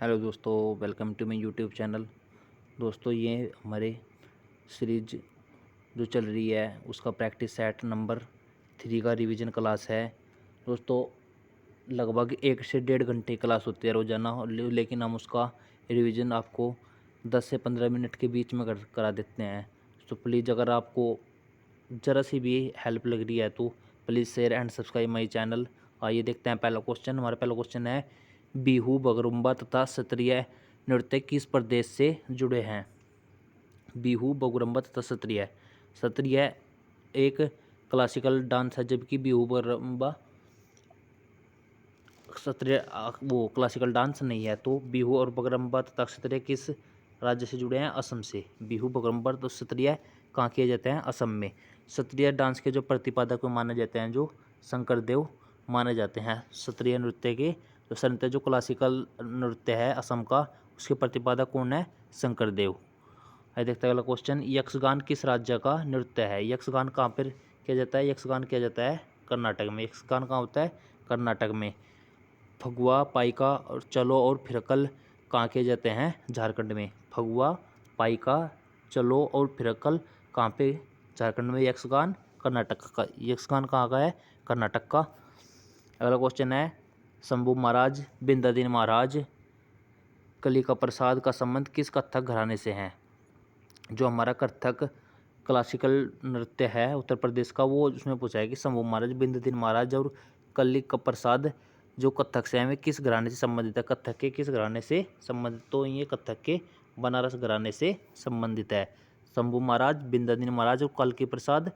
Hello दोस्तों, welcome to my YouTube channel. दोस्तों, ये हमारे सीरीज जो चल रही है उसका प्रैक्टिस सेट नंबर 3 का रिवीजन क्लास है। दोस्तों, लगभग 1 से 1.5 घंटे क्लास होती है रोज़ाना, लेकिन हम उसका रिवीजन आपको 10 से 15 मिनट के बीच में करा देते हैं। तो प्लीज़, अगर आपको ज़रा सी भी हेल्प लग रही है तो please share and subscribe my channel. आइए देखते हैं पहला क्वेश्चन। हमारा पहला क्वेश्चन है, बिहू, बगरुम्बा तथा सत्रिय नृत्य किस प्रदेश से जुड़े हैं? बिहू, बगरुम्बा तथा सत्रिय। सत्रिय एक क्लासिकल डांस है, जबकि बिहू बगरुम्बा सत्रिय वो क्लासिकल डांस नहीं है। तो बिहू और बगरुम्बा तथा सत्रिय किस राज्य से जुड़े हैं? असम से। बिहू, बगरुम्बा तो सत्रिय कहाँ किए जाते हैं? असम में। सत्रिय डांस के जो प्रतिपादक माने जाते हैं, जो शंकरदेव माने जाते हैं। सत्रिय नृत्य के जो संत जो क्लासिकल नृत्य है असम का, उसके प्रतिपादक कौन है? शंकरदेव। है देखते हैं अगला क्वेश्चन, यक्षगान किस राज्य का नृत्य है? यक्षगान कहाँ पर किया जाता है? यक्षगान किया जाता है कर्नाटक में। यक्षगान कहाँ होता है? कर्नाटक में। फगुआ, पाइका और चलो और फिरकल कहाँ किए जाते हैं? झारखंड में। फगुआ, पाइका, चलो और फिरकल कहाँ पे? झारखंड में। यक्षगान कर्नाटक का। यक्षगान कहाँ का है? कर्नाटक का। अगला क्वेश्चन है, शंभू महाराज, बिंदादीन महाराज, कलिका प्रसाद का संबंध किस कथक घराने से है? जो हमारा कथक क्लासिकल नृत्य है उत्तर प्रदेश का, वो उसमें पूछा है कि शंभू महाराज, बिंदादीन महाराज और कलिका प्रसाद जो कथक से हैं वे किस घराने से संबंधित है? कथक के किस घराने से संबंधित? तो ये कथक के बनारस घराने से संबंधित है। शंभू महाराज, बिंदादीन महाराज और कलिका प्रसाद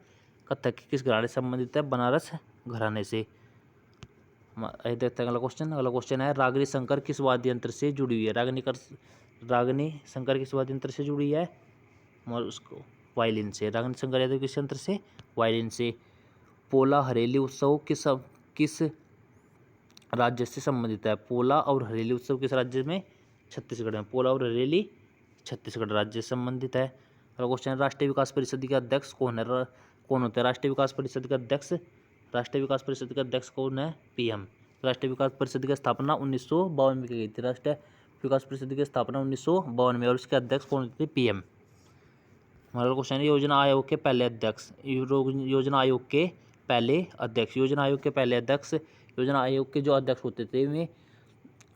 कथक के किस घराने से संबंधित है? बनारस घराने से। देखते हैं अगला क्वेश्चन। अगला क्वेश्चन है, रागिनी शंकर किस वाद्य यंत्र से जुड़ी हुई है? रागिनी शंकर किस वाद्य यंत्र से जुड़ी है? और उसको वायलिन से। रागिनी शंकर यादव किस यंत्र से? वायलिन से। पोला हरेली उत्सव किस राज्य से संबंधित है? पोला और हरेली उत्सव किस राज्य में? छत्तीसगढ़ में। पोला और हरेली छत्तीसगढ़ राज्य से संबंधित है। अगला क्वेश्चन है, राष्ट्रीय विकास परिषद के अध्यक्ष कौन है? कौन होते हैं राष्ट्रीय विकास परिषद के अध्यक्ष? राष्ट्रीय विकास परिषद के अध्यक्ष कौन है? पीएम। राष्ट्रीय विकास परिषद की स्थापना 1952 में की गई थी। राष्ट्रीय विकास परिषद की स्थापना 1952 में, और उसके अध्यक्ष कौन थे? पीएम। हमारा क्वेश्चन है, योजना आयोग के पहले अध्यक्ष। योजना आयोग के पहले अध्यक्ष। योजना आयोग के पहले अध्यक्ष। योजना आयोग के जो अध्यक्ष होते थे वे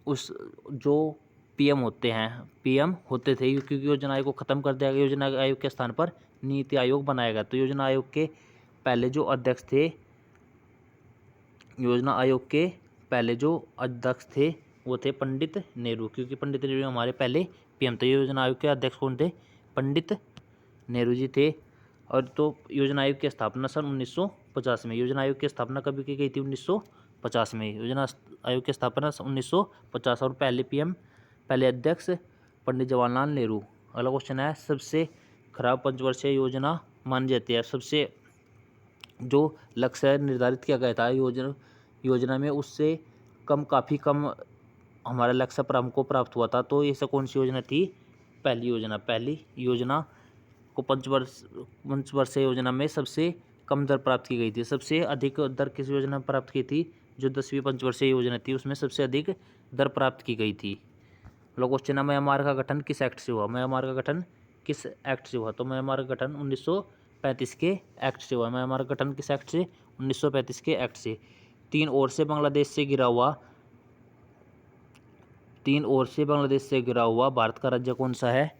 उस जो पीएम होते हैं, पीएम होते थे, क्योंकि योजना आयोग को खत्म कर दिया गया। योजना आयोग के स्थान पर नीति आयोग बनाया गया। तो योजना आयोग के पहले जो अध्यक्ष थे, योजना आयोग के पहले जो अध्यक्ष थे वो थे पंडित नेहरू, क्योंकि पंडित नेहरू हमारे पहले पीएम थे। योजना आयोग के अध्यक्ष कौन थे? पंडित नेहरू जी थे। और तो योजना आयोग की स्थापना सन 1950 में। योजना आयोग की स्थापना कभी की गई थी? 1950 में। योजना आयोग की स्थापना 1950, और पहले पीएम, पहले अध्यक्ष पंडित जवाहरलाल नेहरू। अगला क्वेश्चन है, सबसे खराब पंचवर्षीय योजना मानी जाती है? सबसे जो लक्ष्य निर्धारित किया गया था योजना में, उससे काफ़ी कम हमारा लक्ष्य पर हमको प्राप्त हुआ था। तो ये सब कौन सी योजना थी? पहली योजना को पंचवर्षीय योजना में सबसे कम दर प्राप्त की गई थी। सबसे अधिक दर किस योजना में प्राप्त की थी? जो 10वीं पंचवर्षीय योजना थी उसमें सबसे अधिक दर प्राप्त की गई थी। अगला क्वेश्चन है, म्यांमार का गठन किस एक्ट से हुआ? म्यांमार का गठन किस एक्ट से हुआ? तो म्यांमार का गठन 1935 के एक्ट से हुआ। म्यांमार का गठन किस एक्ट से? 1935 के एक्ट से। तीन ओर से बांग्लादेश से घिरा हुआ भारत का राज्य कौन सा है?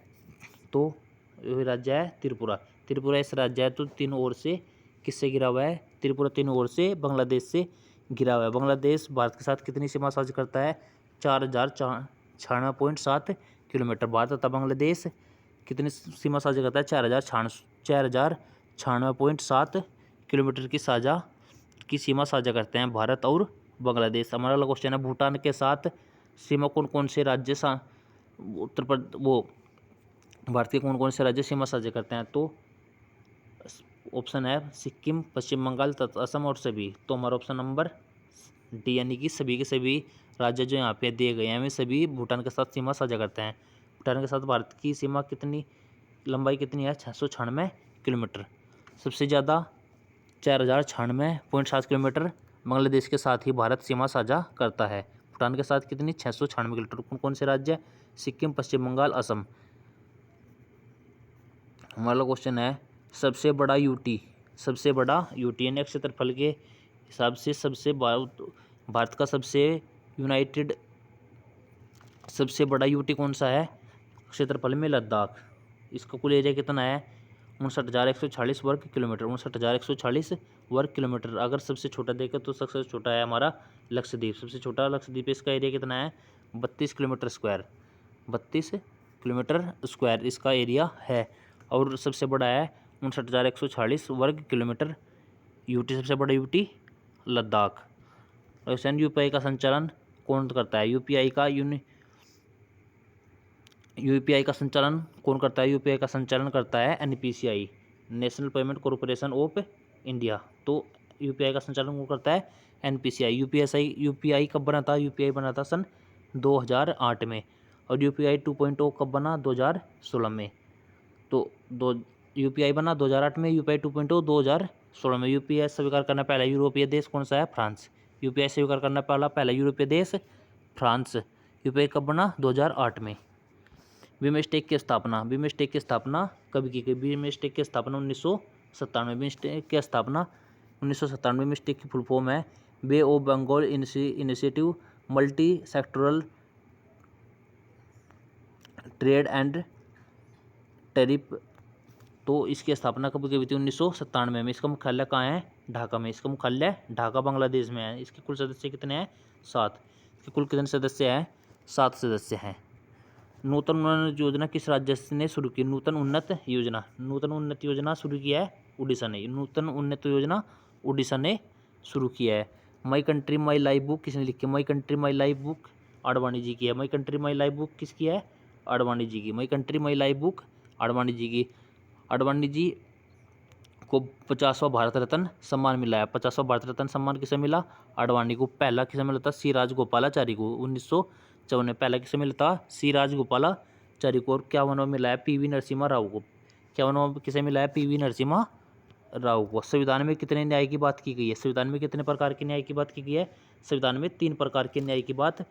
तो यह राज्य है त्रिपुरा। त्रिपुरा इस राज्य है। तो तीनों ओर से किससे घिरा हुआ है? त्रिपुरा तीनों ओर से बांग्लादेश से घिरा हुआ है। बांग्लादेश भारत के साथ कितनी सीमा साझा करता है? 4096.7 किलोमीटर। भारत तथा बांग्लादेश कितनी सीमा साझा करता है? 4096.7 किलोमीटर की सीमा साझा करते हैं भारत और बांग्लादेश। हमारा अगला क्वेश्चन है, भूटान के साथ सीमा कौन कौन से राज्य उत्तर प्रदेश भारत के कौन कौन से राज्य सीमा साझा करते हैं? तो ऑप्शन है सिक्किम, पश्चिम बंगाल तथा असम और सभी। तो हमारा ऑप्शन नंबर डी, यानी कि सभी के सभी राज्य जो यहाँ पे दिए गए हैं वे सभी भूटान के साथ सीमा साझा करते हैं। भूटान के साथ भारत की सीमा कितनी, लंबाई कितनी है? 696 किलोमीटर। सबसे ज़्यादा 4096.7 किलोमीटर बांग्लादेश के साथ ही भारत सीमा साझा करता है। भूटान के साथ कितनी 696 किलोमीटर। कौन कौन से राज्य है? सिक्किम, पश्चिम बंगाल, असम। हमारा क्वेश्चन है सबसे बड़ा यूटी, सबसे बड़ा यूटी यानी क्षेत्रफल के हिसाब से सबसे भारत का सबसे यूनाइटेड सबसे बड़ा यूटी कौन सा है? क्षेत्रफल में लद्दाख। इसका कुल एरिया कितना है? 59,140 वर्ग किलोमीटर। 59,140 वर्ग किलोमीटर। अगर सबसे छोटा देखें तो सबसे छोटा है हमारा लक्षद्वीप। सबसे छोटा लक्षद्वीप, इसका एरिया कितना है? 32 किलोमीटर स्क्वायर। 32 किलोमीटर स्क्वायर इसका एरिया है। और सबसे बड़ा है 59,140 वर्ग किलोमीटर यूटी, सबसे बड़ा यूटी लद्दाख। क्वेश्चन यूपीआई का संचालन कौन करता है? यूपीआई का संचालन कौन करता है? यूपीआई का संचालन करता है NPCI, national payment corporation of India. तो यूपीआई का संचालन कौन करता है? एनपीसीआई। यूपीआई कब बना था? यूपीआई बना था सन 2008 में। और यूपीआई 2.0 कब बना? 2016 में। तो यूपीआई बना 2008 में, यूपीआई 2.0 2016 में। यूपीआई स्वीकार करना पहला यूरोपीय देश कौन सा है? फ्रांस। यूपीआई स्वीकार करना पहला यूरोपीय देश फ्रांस। यूपीआई कब बना? 2008 में। बिमस्टेक की स्थापना कब की गई? बिमस्टेक की स्थापना 1997। बिमस्टेक की स्थापना 1997। बिमस्टेक की फुल फॉर्म है Bay of Bengal Initiative Multi Sectoral Trade and Tariff. तो इसकी स्थापना कब की हुई थी? 1997 में। इसका मुख्यालय कहाँ है? ढाका में। इसका मुख्यालय ढाका बांग्लादेश में है। इसके कुल सदस्य कितने हैं? 7। इसके कुल कितने सदस्य हैं? 7 सदस्य हैं। नूतन उन्नत योजना किस राज्य ने शुरू की? नूतन उन्नत योजना शुरू किया है उड़ीसा ने। नूतन उन्नत योजना उड़ीसा ने शुरू किया है। My Country My Life book किसने लिखी है? My Country My Life book Advani ji की है। My Country My Life book किसकी है? आडवाणी जी की। My Country My Life book Advani ji की। आडवाणी जी को 50वां भारत रत्न सम्मान मिला है। 50वां भारत रत्न सम्मान किसे मिला? आडवाणी को। पहला किसे मिला था? सी राजगोपालाचारी को 1954 में। पहला किसे मिला था? सी राजगोपालाचारी को। और 51वां मिला है पीवी नरसिम्हा राव को। 51वां किसे मिला है? पीवी नरसिम्हा राव को। संविधान में कितने न्याय की बात की गई है? संविधान में कितने प्रकार के न्याय की बात की गई है? संविधान में 3 प्रकार के न्याय की बात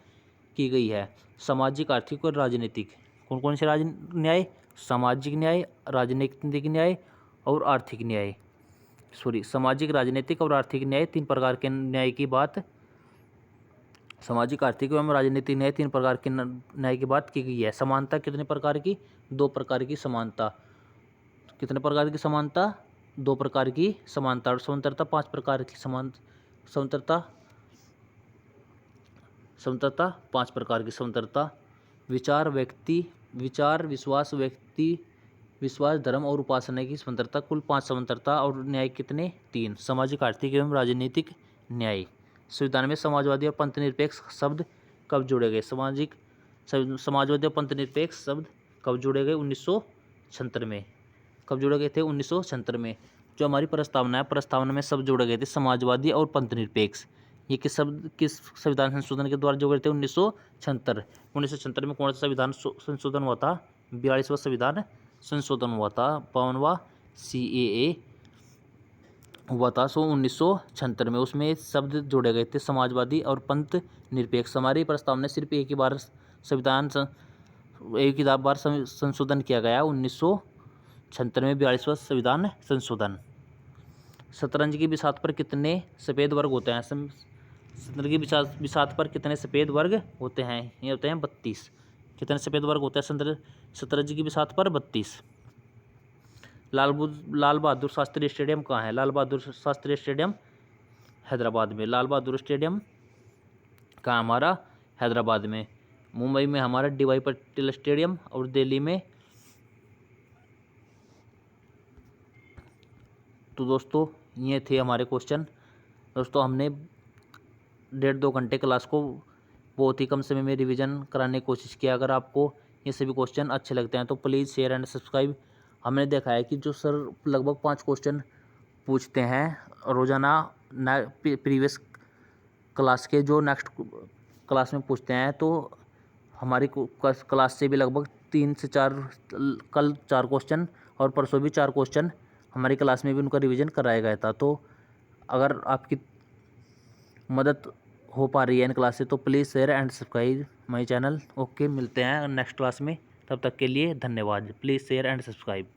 की गई है, सामाजिक, आर्थिक और राजनीतिक। कौन कौन से न्याय? सामाजिक न्याय, राजनीतिक न्याय और आर्थिक न्याय। सामाजिक, राजनीतिक और आर्थिक न्याय 3 प्रकार के न्याय की बात, सामाजिक, आर्थिक एवं राजनीतिक न्याय 3 प्रकार के न्याय की बात की गई है। समानता कितने प्रकार की? 2 प्रकार की समानता। कितने प्रकार की समानता? 2 प्रकार की समानता। और स्वतंत्रता 5 प्रकार की स्वतंत्रता 5 प्रकार की स्वतंत्रता। विचार, विश्वास, धर्म और उपासना की स्वतंत्रता। कुल 5 स्वतंत्रता। और न्याय कितने? 3। सामाजिक, आर्थिक एवं राजनीतिक न्याय। संविधान में समाजवादी और पंथनिरपेक्ष शब्द कब जोड़े गए? समाजवादी और पंथनिरपेक्ष शब्द कब जोड़े गए? 1976 में। कब जोड़े गए थे? 1976 में। जो हमारी प्रस्तावना है, प्रस्तावना में शब्द जोड़े गए थे समाजवादी और पंथनिरपेक्ष। ये किस संविधान संशोधन के द्वारा जोड़े थे? 1976। 1976 में कौन सा संविधान संशोधन हुआ था? 42वां संविधान संशोधन हुआ था। 52वां CAA हुआ था। 1976 में। उसमें शब्द जोड़े गए थे समाजवादी और पंथ निरपेक्ष। हमारी प्रस्तावना सिर्फ एक ही बार संशोधन किया गया 1976 में, 42वां संविधान संशोधन। शतरंज की बिसात पर कितने सफ़ेद वर्ग होते हैं? शतरंज की बिसात पर कितने सफ़ेद वर्ग होते हैं? ये होते हैं 32। कितने सफ़ेद वर्ग होते हैं शतरंज की बिसात पर? 32। लाल बहादुर शास्त्री स्टेडियम कहाँ है? लाल बहादुर शास्त्री स्टेडियम हैदराबाद में। लाल बहादुर स्टेडियम कहाँ? हमारा हैदराबाद में। मुंबई में हमारा DY पटेल स्टेडियम और दिल्ली में। तो दोस्तों ये थे हमारे क्वेश्चन। दोस्तों हमने 1.5-2 घंटे क्लास को बहुत ही कम समय में रिवीजन कराने की कोशिश किया। अगर आपको ये सभी क्वेश्चन अच्छे लगते हैं तो प्लीज़ शेयर एंड सब्सक्राइब। हमने देखा है कि जो सर लगभग 5 क्वेश्चन पूछते हैं रोज़ाना प्रीवियस क्लास के, जो नेक्स्ट क्लास में पूछते हैं, तो हमारी क्लास से भी लगभग 3 से 4, कल 4 क्वेश्चन और परसों भी 4 क्वेश्चन हमारी क्लास में भी उनका रिवीजन कराया गया था। तो अगर आपकी मदद हो पा रही है इन क्लास से, तो please share and subscribe my channel. Okay, मिलते हैं नेक्स्ट क्लास में, तब तक के लिए धन्यवाद। Please share and subscribe.